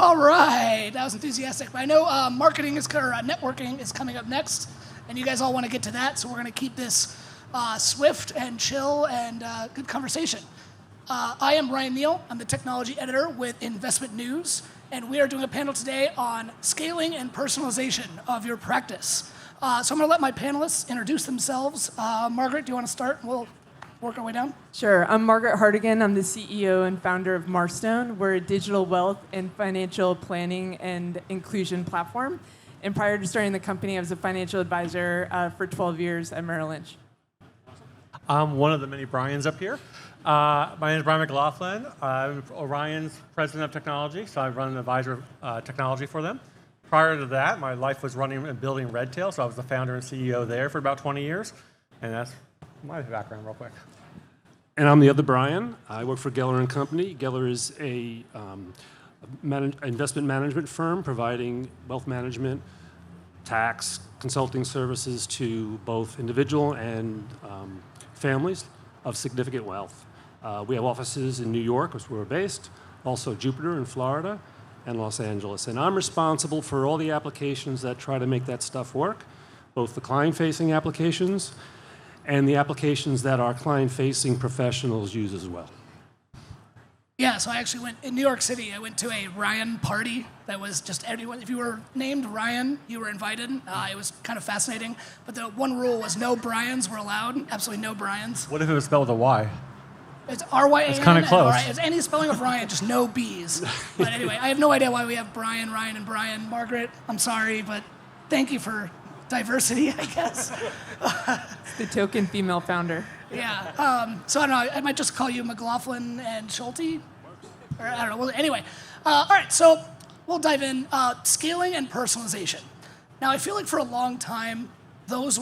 All right, that was enthusiastic. But I know marketing is or networking is coming up next, and you guys all want to get to that. So we're going to keep this swift and chill and good conversation. I am Ryan Neal. I'm the technology editor with Investment News, and we are doing a panel today on scaling and personalization of your practice. So I'm going to let my panelists introduce themselves. Margaret, do you want to start? We'll work our way down. Sure. I'm Margaret Hartigan. I'm the CEO and founder of Marstone. We're a digital wealth and financial planning and inclusion platform. And prior to starting the company, I was a financial advisor for 12 years at Merrill Lynch. I'm one of the many Brians up here. My name is Brian McLaughlin. I'm Orion's president of technology, so I run an advisor of technology for them. Prior to that, my life was running and building Redtail, so I was the founder and CEO there for about 20 years. And that's my background real quick. And I'm the other Brian. I work for Geller & Company. Geller is a investment management firm providing wealth management, tax, consulting services to both individual and families of significant wealth. We have offices in New York, which we're based, also Jupiter in Florida, and Los Angeles. And I'm responsible for all the applications that try to make that stuff work, both the client-facing applications and the applications that our client-facing professionals use as well. Yeah, so I actually went, in New York City, I went to a Ryan party that was just everyone. If you were named Ryan, you were invited. It was kind of fascinating. But the one rule was no Bryans were allowed, absolutely no Bryans. What if it was spelled with a Y? It's R-Y-A-N. It's kind of close. It's any spelling of Ryan, just no B's. But anyway, I have no idea why we have Brian, Ryan, and Brian. Margaret, I'm sorry, but thank you for diversity, I guess. The token female founder. Yeah. So I don't know. I might just call you McLaughlin and Schulte. Or I don't know. Well, anyway. All right. So we'll dive in. Scaling and personalization. Now, I feel like for a long time, those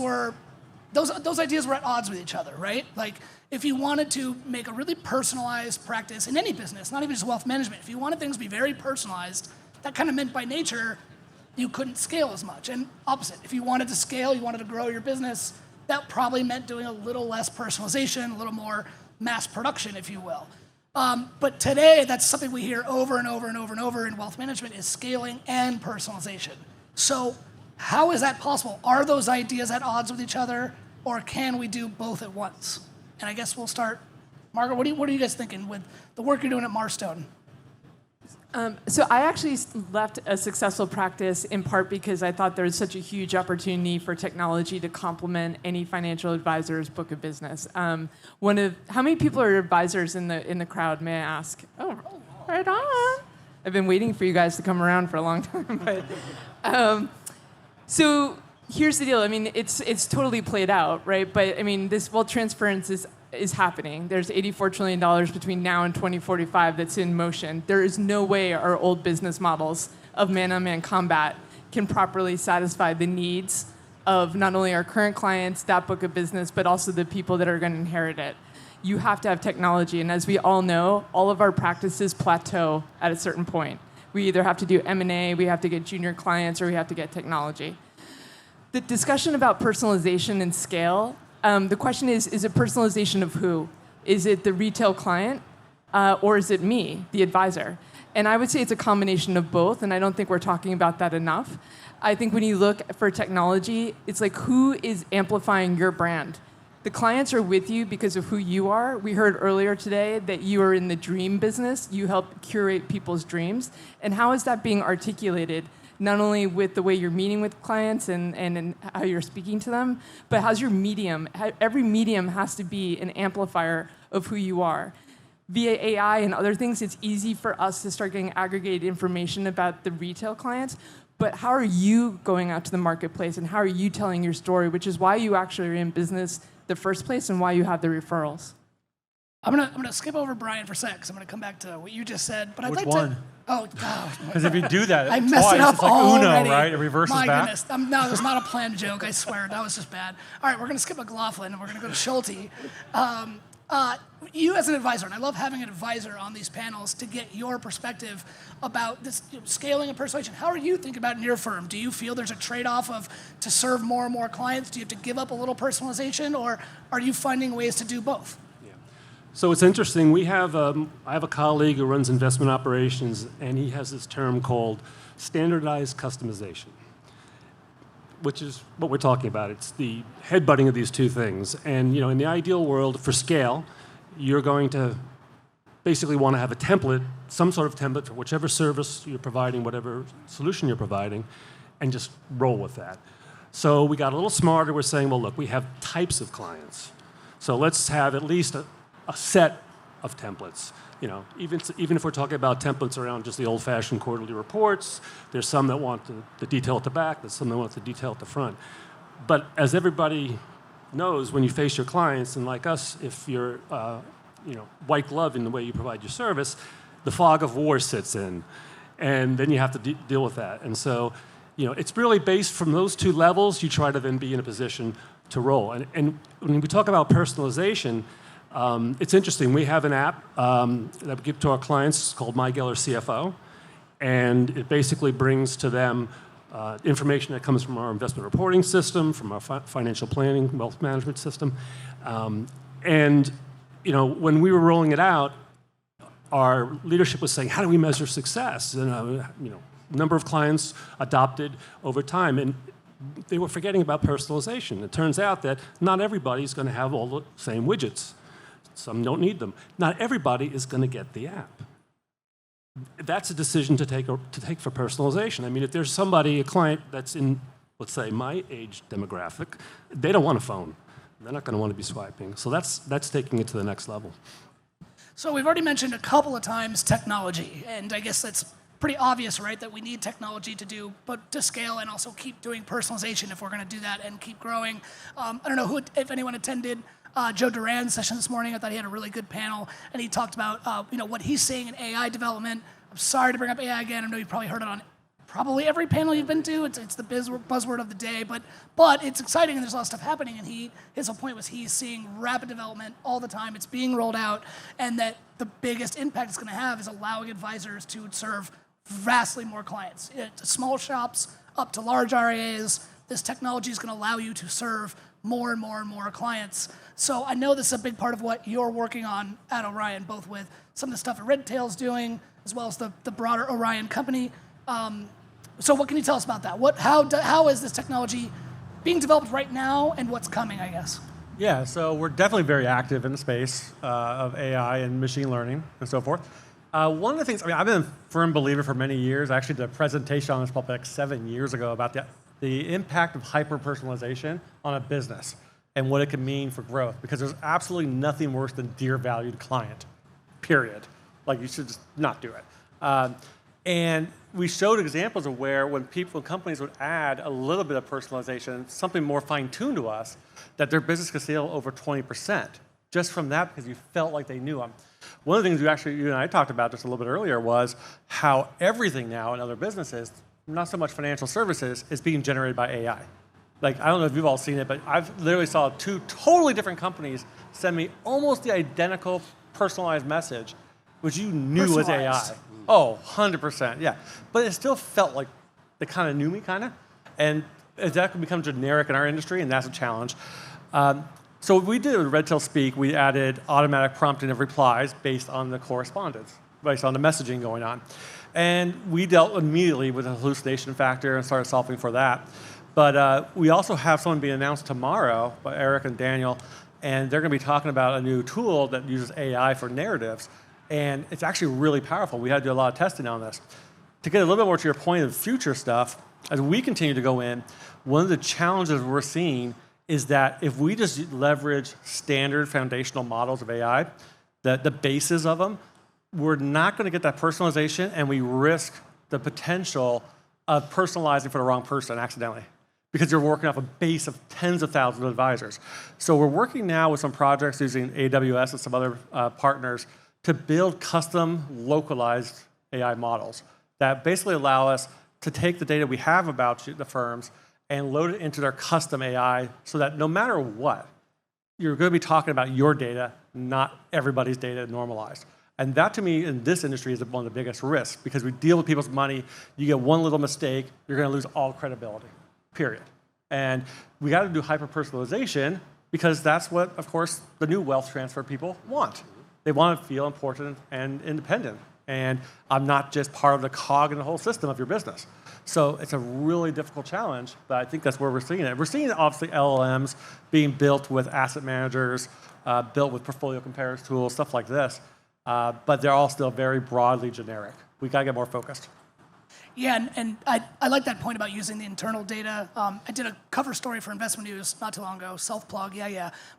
ideas were at odds with each other, right? Like, if you wanted to make a really personalized practice in any business, not even just wealth management, if you wanted things to be very personalized, that kind of meant by nature you couldn't scale as much. And opposite, if you wanted to scale, you wanted to grow your business, that probably meant doing a little less personalization, a little more mass production, if you will. But today, that's something we hear over and over and over and over in wealth management is scaling and personalization. So how is that possible? Are those ideas at odds with each other, or can we do both at once? And I guess we'll start. Margaret, what are you guys thinking with the work you're doing at Marstone? So I actually left a successful practice in part because I thought there was such a huge opportunity for technology to complement any financial advisor's book of business. How many people are advisors in the crowd, may I ask? Oh, right on. I've been waiting for you guys to come around for a long time. But, so here's the deal. I mean, it's totally played out, right? But I mean, this wealth transference is happening. There's $84 trillion between now and 2045 that's in motion. There is no way our old business models of man-on-man combat can properly satisfy the needs of not only our current clients, that book of business, but also the people that are going to inherit it. You have to have technology, and as we all know, all of our practices plateau at a certain point. We either have to do M&A, we have to get junior clients, or we have to get technology. The discussion about personalization and scale, the question is it personalization of who? Is it the retail client, or is it me, the advisor? And I would say it's a combination of both, and I don't think we're talking about that enough. I think when you look for technology, it's like who is amplifying your brand? The clients are with you because of who you are. We heard earlier today that you are in the dream business. You help curate people's dreams. And how is that being articulated? Not only with the way you're meeting with clients and how you're speaking to them, but how's your medium? Every medium has to be an amplifier of who you are. Via AI and other things, it's easy for us to start getting aggregated information about the retail clients, but how are you going out to the marketplace and how are you telling your story, which is why you actually are in business the first place and why you have the referrals. I'm gonna skip over Brian for a sec because I'm gonna come back to what you just said. But I'd Which like one? to. Oh, Because if you do that I twice, messed it up it's like already. Uno, right? It reverses My back. goodness. No, there's not a planned joke. I swear. That was just bad. All right, we're going to skip McLaughlin, and we're going to go to Schulte. You as an advisor, and I love having an advisor on these panels to get your perspective about this scaling and personalization. How are you thinking about it in your firm? Do you feel there's a trade-off of to serve more and more clients? Do you have to give up a little personalization, or are you finding ways to do both? So it's interesting. I have a colleague who runs investment operations, and he has this term called standardized customization, which is what we're talking about. It's the headbutting of these two things. And in the ideal world, for scale, you're going to basically want to have a template, some sort of template for whichever service you're providing, whatever solution you're providing, and just roll with that. So we got a little smarter. We're saying, well, look, we have types of clients. So let's have at least a set of templates. Even if we're talking about templates around just the old-fashioned quarterly reports, there's some that want the detail at the back, there's some that want the detail at the front. But as everybody knows, when you face your clients, and like us, if you're white glove in the way you provide your service, the fog of war sits in, and then you have to deal with that. And so, it's really based from those two levels. You try to then be in a position to roll. And when we talk about personalization, it's interesting. We have an app that we give to our clients called My Geller CFO, and it basically brings to them information that comes from our investment reporting system, from our financial planning, wealth management system. And when we were rolling it out, our leadership was saying, how do we measure success? And number of clients adopted over time, and they were forgetting about personalization. It turns out that not everybody's going to have all the same widgets. Some don't need them. Not everybody is going to get the app. That's a decision to take for personalization. I mean, if there's a client that's in, let's say, my age demographic, they don't want a phone. They're not going to want to be swiping. So that's taking it to the next level. So we've already mentioned a couple of times technology, and I guess that's pretty obvious, right, that we need technology to scale and also keep doing personalization if we're going to do that and keep growing. I don't know if anyone attended Joe Duran's session this morning. I thought he had a really good panel, and he talked about what he's seeing in AI development. I'm sorry to bring up AI again. I know you've probably heard it on probably every panel you've been to. It's the buzzword of the day, but it's exciting and there's a lot of stuff happening. And his whole point was he's seeing rapid development all the time. It's being rolled out, and that the biggest impact it's going to have is allowing advisors to serve vastly more clients. Small shops up to large RIAs, this technology is going to allow you to serve more and more and more clients. So I know this is a big part of what you're working on at Orion, both with some of the stuff that Redtail's doing, as well as the broader Orion company. So what can you tell us about that? How is this technology being developed right now, and what's coming, I guess? Yeah, so we're definitely very active in the space of AI and machine learning and so forth. One of the things, I've been a firm believer for many years. Actually, did a presentation on this probably like 7 years ago about the impact of hyper-personalization on a business and what it can mean for growth. Because there's absolutely nothing worse than dear valued client, period. Like, you should just not do it. And we showed examples of where when companies would add a little bit of personalization, something more fine-tuned to us, that their business could scale over 20% just from that, because you felt like they knew them. One of the things you and I talked about just a little bit earlier was how everything now in other businesses, not so much financial services, is being generated by AI. Like, I don't know if you've all seen it, but I've literally saw 2 totally different companies send me almost the identical personalized message, which you knew was AI. Oh, 100%, yeah. But it still felt like they kind of knew me, kind of. And that could become generic in our industry, and that's a challenge. So what we did with Redtail Speak, we added automatic prompting of replies based on the correspondence, based on the messaging going on. And we dealt immediately with the hallucination factor and started solving for that. But we also have someone being announced tomorrow by Eric and Daniel, and they're going to be talking about a new tool that uses AI for narratives. And it's actually really powerful. We had to do a lot of testing on this. To get a little bit more to your point of future stuff, as we continue to go in, one of the challenges we're seeing is that if we just leverage standard foundational models of AI, the basis of them, we're not going to get that personalization, and we risk the potential of personalizing for the wrong person accidentally, because you're working off a base of tens of thousands of advisors. So we're working now with some projects using AWS and some other partners to build custom localized AI models that basically allow us to take the data we have about the firms and load it into their custom AI, so that no matter what, you're going to be talking about your data, not everybody's data normalized. And that, to me, in this industry, is one of the biggest risks, because we deal with people's money. You get one little mistake, you're going to lose all credibility, period. And we got to do hyper-personalization, because that's what, of course, the new wealth transfer people want. They want to feel important and independent. And I'm not just part of the cog in the whole system of your business. So it's a really difficult challenge, but I think that's where we're seeing it. We're seeing, obviously, LLMs being built with asset managers, built with portfolio comparison tools, stuff like this. But they're all still very broadly generic. We got to get more focused. Yeah, and I like that point about using the internal data. I did a cover story for Investment News not too long ago, self-plug,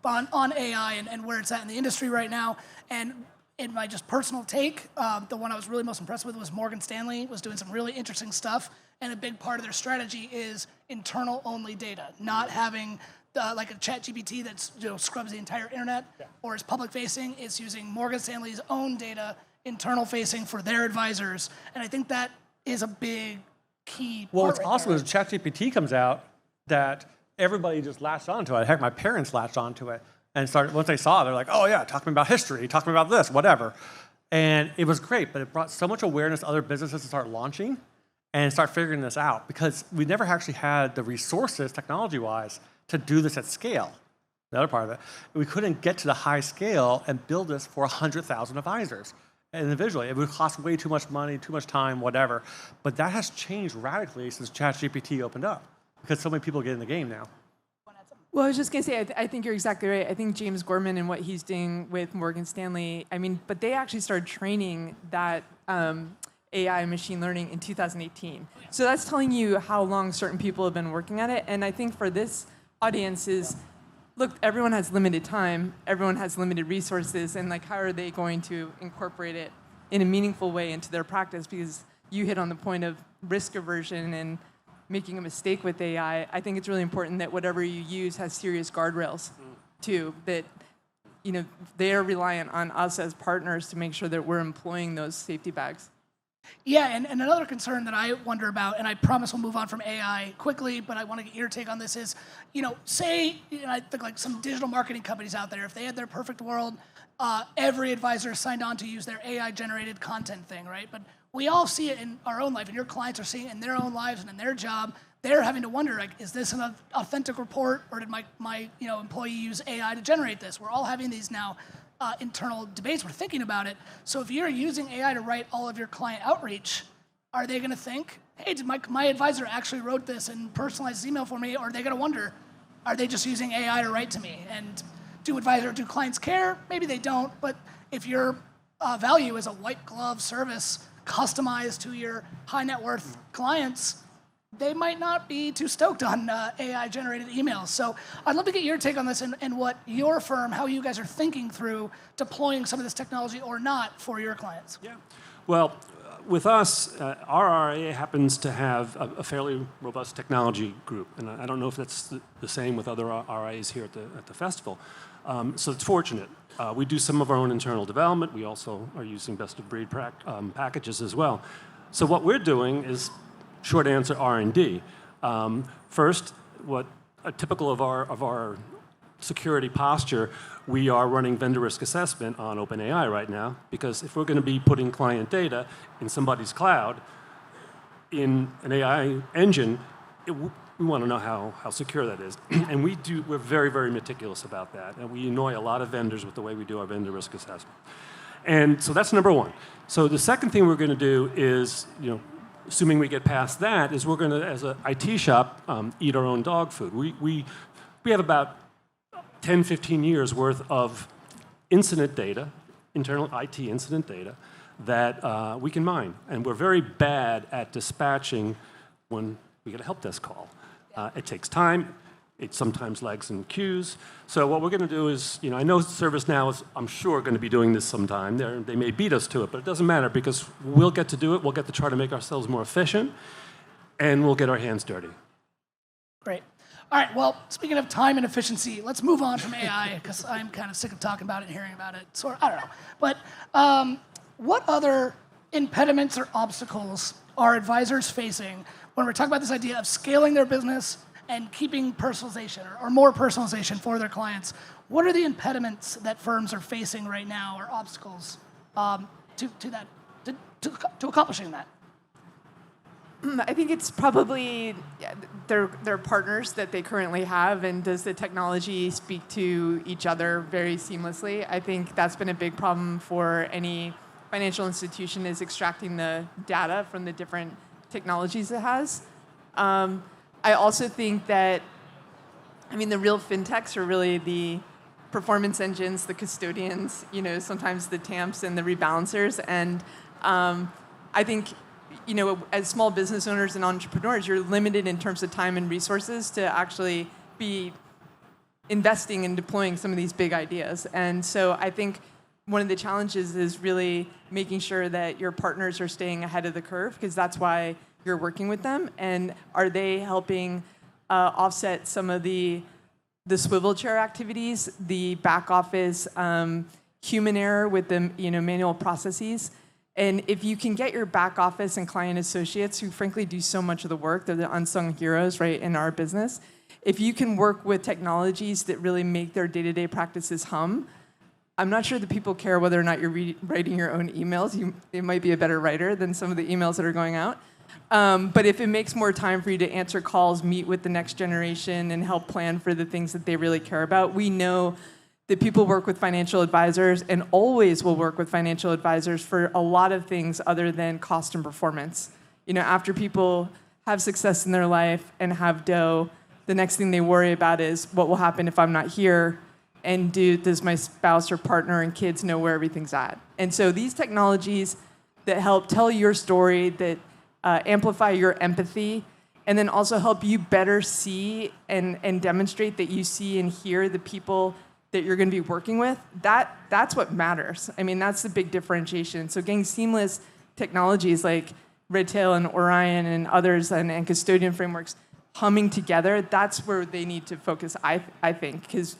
but on AI and where it's at in the industry right now. And in my just personal take, the one I was really most impressed with was Morgan Stanley was doing some really interesting stuff. And a big part of their strategy is internal-only data, not having like a ChatGPT that scrubs the entire internet or is public-facing. It's using Morgan Stanley's own data, internal-facing for their advisors. And I think that is a big key. Well, what's right awesome there. is ChatGPT comes out that everybody just latched onto it. Heck, my parents latched onto it and started. Once they saw it, they're like, "Oh yeah, talking about history, talking about this, whatever." And it was great, but it brought so much awareness to other businesses to start launching and start figuring this out because we never actually had the resources, technology-wise, to do this at scale. The other part of it, we couldn't get to the high scale and build this for 100,000 advisors. Individually, it would cost way too much money, too much time, whatever. But that has changed radically since ChatGPT opened up because so many people get in the game now. Well, I was just going to say, I think you're exactly right. I think James Gorman and what he's doing with Morgan Stanley, but they actually started training that AI machine learning in 2018. So that's telling you how long certain people have been working at it. And I think for this audience is, look, everyone has limited time, everyone has limited resources, and how are they going to incorporate it in a meaningful way into their practice? Because you hit on the point of risk aversion and making a mistake with AI. I think it's really important that whatever you use has serious guardrails, too, that they are reliant on us as partners to make sure that we're employing those safety bags. Yeah, and another concern that I wonder about, and I promise we'll move on from AI quickly, but I want to get your take on this is, say, I think like some digital marketing companies out there, if they had their perfect world, every advisor signed on to use their AI-generated content thing, right? But we all see it in our own life, and your clients are seeing it in their own lives and in their job. They're having to wonder, is this an authentic report, or did my employee use AI to generate this? We're all having these now internal debates. We're thinking about it. So if you're using AI to write all of your client outreach, are they going to think, hey, did my advisor actually wrote this and personalized his email for me? Or are they going to wonder, are they just using AI to write to me? And do clients care? Maybe they don't. But if your value is a white glove service customized to your high net worth clients, they might not be too stoked on AI-generated emails. So I'd love to get your take on this and what your firm, how you guys are thinking through deploying some of this technology or not for your clients. Yeah. Well, with us, our RIA happens to have a fairly robust technology group, and I don't know if that's the same with other RIAs here at the festival. So it's fortunate. We do some of our own internal development. We also are using best-of-breed packages as well. So what we're doing is, short answer, R&D. First, typical of our security posture, we are running vendor risk assessment on OpenAI right now, because if we're going to be putting client data in somebody's cloud, in an AI engine, we want to know how secure that is. And we're very, very meticulous about that. And we annoy a lot of vendors with the way we do our vendor risk assessment. And so that's number one. So the second thing we're going to do is, assuming we get past that, is we're going to, as an IT shop, eat our own dog food. We have about 10, 15 years worth of incident data, internal IT incident data, that we can mine. And we're very bad at dispatching when we get a help desk call. It takes time. It sometimes lags in queues. So what we're going to do is, I know ServiceNow is, I'm sure, going to be doing this sometime. They may beat us to it, but it doesn't matter because we'll get to do it. We'll get to try to make ourselves more efficient, and we'll get our hands dirty. Great. All right, well, speaking of time and efficiency, let's move on from AI because I'm kind of sick of talking about it and hearing about it. So I don't know. But what other impediments or obstacles are advisors facing when we're talking about this idea of scaling their business and keeping personalization or more personalization for their clients? What are the impediments that firms are facing right now or obstacles to accomplishing that? I think it's probably their partners that they currently have, and does the technology speak to each other very seamlessly? I think that's been a big problem for any financial institution, is extracting the data from the different technologies it has. I also think that, the real fintechs are really the performance engines, the custodians, sometimes the TAMPs and the rebalancers. And I think, as small business owners and entrepreneurs, you're limited in terms of time and resources to actually be investing and deploying some of these big ideas. And so I think one of the challenges is really making sure that your partners are staying ahead of the curve, because that's why you're working with them. And are they helping offset some of the swivel chair activities, the back office human error with the manual processes? And if you can get your back office and client associates, who frankly do so much of the work, they're the unsung heroes, right, in our business. If you can work with technologies that really make their day-to-day practices hum, I'm not sure that people care whether or not you're writing your own emails. You might be a better writer than some of the emails that are going out. But if it makes more time for you to answer calls, meet with the next generation, and help plan for the things that they really care about, we know that people work with financial advisors and always will work with financial advisors for a lot of things other than cost and performance. After people have success in their life and have dough, the next thing they worry about is what will happen if I'm not here, and does my spouse or partner and kids know where everything's at? And so these technologies that help tell your story, that amplify your empathy, and then also help you better see and demonstrate that you see and hear the people that you're going to be working with, that's what matters. That's the big differentiation. So getting seamless technologies like Redtail and Orion and others and custodian frameworks humming together, that's where they need to focus, I think, because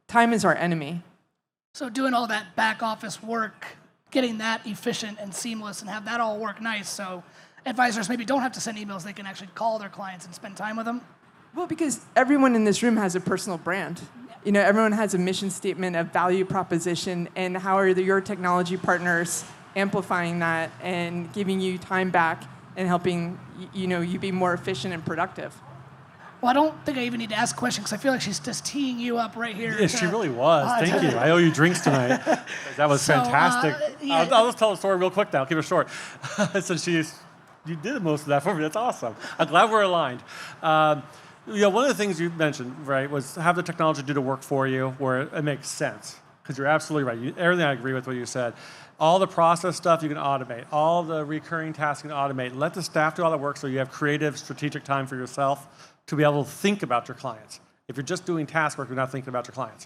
time is our enemy. So doing all that back office work, getting that efficient and seamless and have that all work nice, so advisors maybe don't have to send emails, they can actually call their clients and spend time with them? Well, because everyone in this room has a personal brand. Everyone has a mission statement, a value proposition, and how are your technology partners amplifying that and giving you time back and helping you be more efficient and productive? Well, I don't think I even need to ask a question, because I feel like she's just teeing you up right here. Yeah, she really was. Thank you. I owe you drinks tonight. That was fantastic. Yeah. I'll just tell the story real quick now. Keep it short. Since you did most of that for me. That's awesome. I'm glad we're aligned. One of the things you mentioned, right, was have the technology do the work for you where it makes sense. Because you're absolutely right. Everything I agree with what you said. All the process stuff you can automate. All the recurring tasks you can automate. Let the staff do all the work so you have creative, strategic time for yourself to be able to think about your clients. If you're just doing task work, you're not thinking about your clients.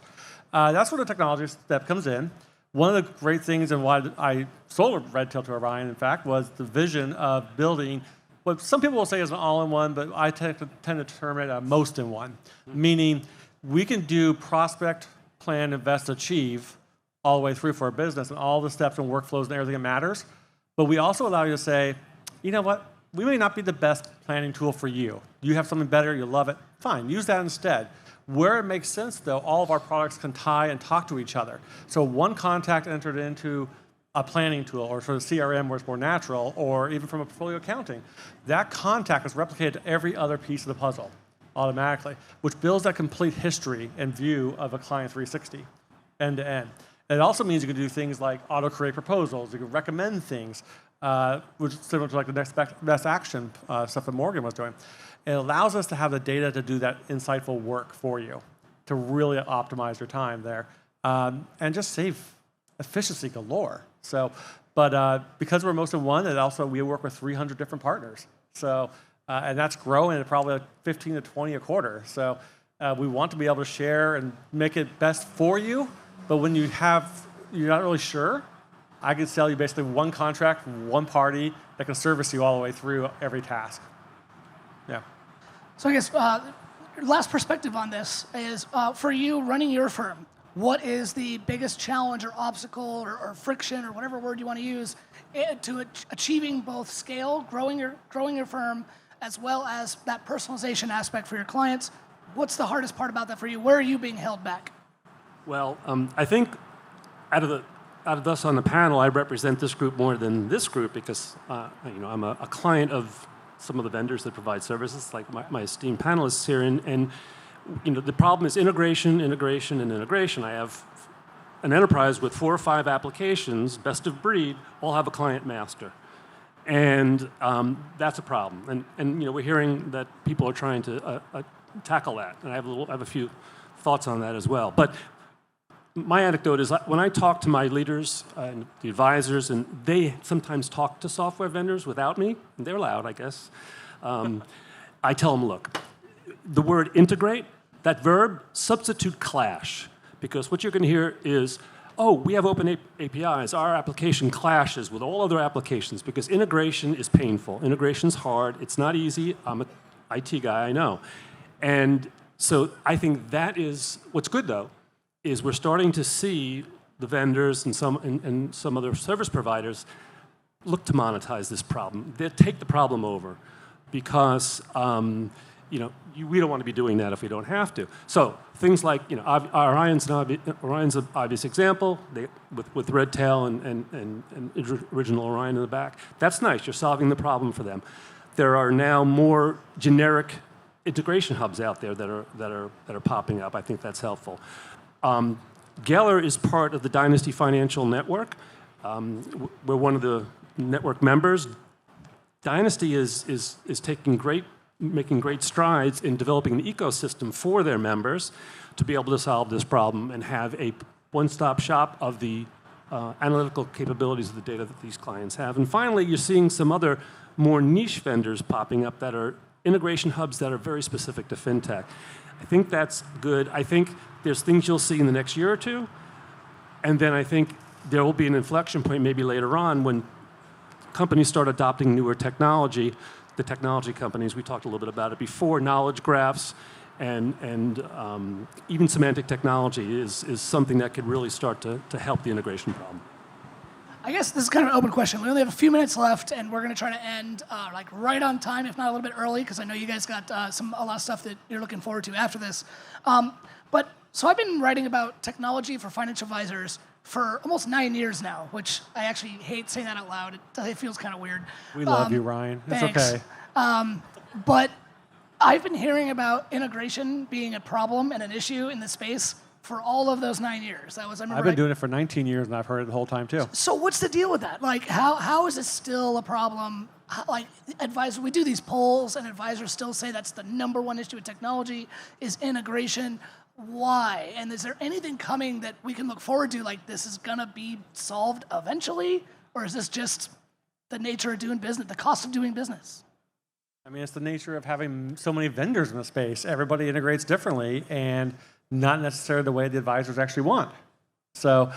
That's where the technology step comes in. One of the great things and why I sold Redtail to Orion, in fact, was the vision of building what some people will say is an all-in-one, but I tend to term it a most-in-one, meaning we can do prospect, plan, invest, achieve all the way through for a business and all the steps and workflows and everything that matters. But we also allow you to say, you know what, we may not be the best planning tool for you. You have something better, you love it, fine, use that instead. Where it makes sense, though, all of our products can tie and talk to each other. So one contact entered into a planning tool or sort of CRM where it's more natural, or even from a portfolio accounting. That contact is replicated to every other piece of the puzzle automatically, which builds that complete history and view of a client 360, end to end. And it also means you can do things like auto-create proposals, you can recommend things, which is similar to like the next best action stuff that Morgan was doing. It allows us to have the data to do that insightful work for you, to really optimize your time there, and just save efficiency galore. So, but because we're most in one, and also we work with 300 different partners. So, and that's growing at probably like 15 to 20 a quarter. So we want to be able to share and make it best for you. But when you're not really sure, I can sell you basically one contract, one party that can service you all the way through every task. Yeah. So I guess last perspective on this is for you running your firm, what is the biggest challenge or obstacle or friction or whatever word you want to use to achieving both scale, growing your firm, as well as that personalization aspect for your clients? What's the hardest part about that for you? Where are you being held back? Well, I think out of us on the panel, I represent this group more than this group because I'm a client of some of the vendors that provide services, like my esteemed panelists here, and the problem is integration, integration, and integration. I have an enterprise with 4 or 5 applications, best of breed, all have a client master. And that's a problem. And we're hearing that people are trying to tackle that. And I have a few thoughts on that as well. But my anecdote is when I talk to my leaders and the advisors, and they sometimes talk to software vendors without me, and they're loud, I guess, I tell them, look, the word integrate, that verb, substitute clash. Because what you're going to hear is, oh, we have open APIs. Our application clashes with all other applications because integration is painful. Integration's hard. It's not easy. I'm an IT guy, I know. And so I think that is, what's good though, is we're starting to see the vendors and some other service providers look to monetize this problem. They take the problem over because we don't want to be doing that if we don't have to. So things like, Orion's an obvious example with Redtail and original Orion in the back. That's nice. You're solving the problem for them. There are now more generic integration hubs out there that are popping up. I think that's helpful. Geller is part of the Dynasty Financial Network. We're one of the network members. Dynasty is making great strides in developing an ecosystem for their members to be able to solve this problem and have a one-stop shop of the analytical capabilities of the data that these clients have. And finally, you're seeing some other more niche vendors popping up that are integration hubs that are very specific to fintech. I think that's good. I think there's things you'll see in the next year or two, and then I think there will be an inflection point maybe later on when companies start adopting newer technology. The technology companies, we talked a little bit about it before, knowledge graphs and even semantic technology is something that could really start to help the integration problem. I guess this is kind of an open question. We only have a few minutes left, and we're going to try to end right on time, if not a little bit early, because I know you guys got a lot of stuff that you're looking forward to after this. So I've been writing about technology for financial advisors for almost 9 years now, which I actually hate saying that out loud. It feels kind of weird. We love you, Ryan. It's thanks. okay. But I've been hearing about integration being a problem and an issue in the space for all of those 9 years. I've been doing it for 19 years, and I've heard it the whole time, too. So what's the deal with that? Like, how is it still a problem? Advisors, we do these polls, and advisors still say that's the number one issue with technology is integration. Why? And is there anything coming that we can look forward to, like this is going to be solved eventually? Or is this just the nature of doing business, the cost of doing business? I mean, it's the nature of having so many vendors in the space. Everybody integrates differently and not necessarily the way the advisors actually want. So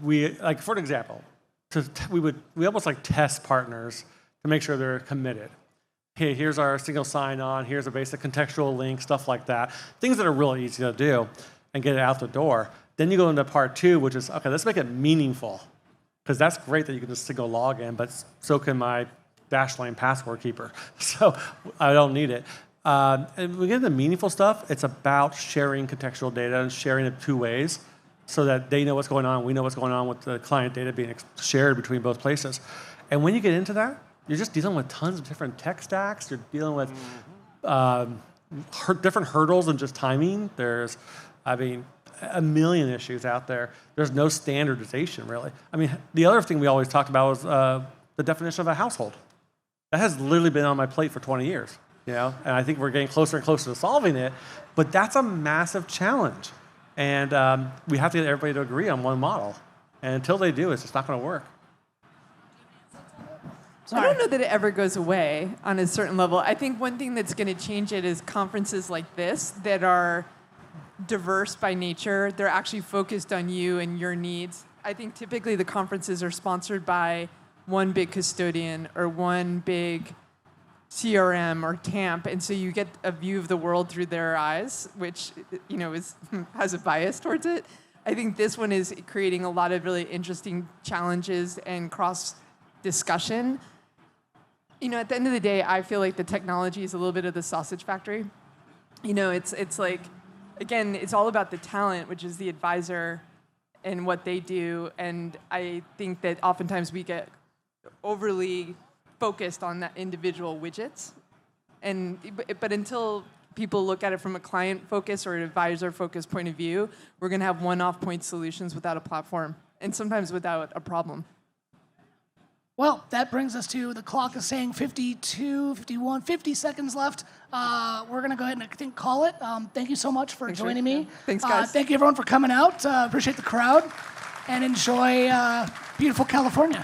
we, like for example, we almost like test partners to make sure they're committed. Hey, here's our single sign-on, here's a basic contextual link, stuff like that. Things that are really easy to do and get it out the door. Then you go into part 2, which is, okay, let's make it meaningful. Because that's great that you can just single log in, but so can my Dashlane password keeper. So I don't need it. And we get into meaningful stuff, it's about sharing contextual data and sharing it 2 ways so that they know what's going on, we know what's going on with the client data being shared between both places. And when you get into that, you're just dealing with tons of different tech stacks. You're dealing with different hurdles than just timing. There's, a million issues out there. There's no standardization, really. I mean, the other thing we always talked about was the definition of a household. That has literally been on my plate for 20 years, and I think we're getting closer and closer to solving it, but that's a massive challenge. And we have to get everybody to agree on one model. And until they do, it's just not going to work. I don't know that it ever goes away on a certain level. I think one thing that's going to change it is conferences like this that are diverse by nature. They're actually focused on you and your needs. I think typically the conferences are sponsored by one big custodian or one big CRM or TAMP, and so you get a view of the world through their eyes, which has a bias towards it. I think this one is creating a lot of really interesting challenges and cross discussion. At the end of the day, I feel like the technology is a little bit of the sausage factory. It's like, again, it's all about the talent, which is the advisor and what they do. And I think that oftentimes we get overly focused on that individual widgets. But until people look at it from a client focus or an advisor focused point of view, we're going to have one-off point solutions without a platform, and sometimes without a problem. Well, that brings us to the clock is saying 52, 51, 50 seconds left. We're going to go ahead and I think call it. Thank you so much for joining me. Thanks, guys. Thank you, everyone, for coming out. Appreciate the crowd. And enjoy beautiful California.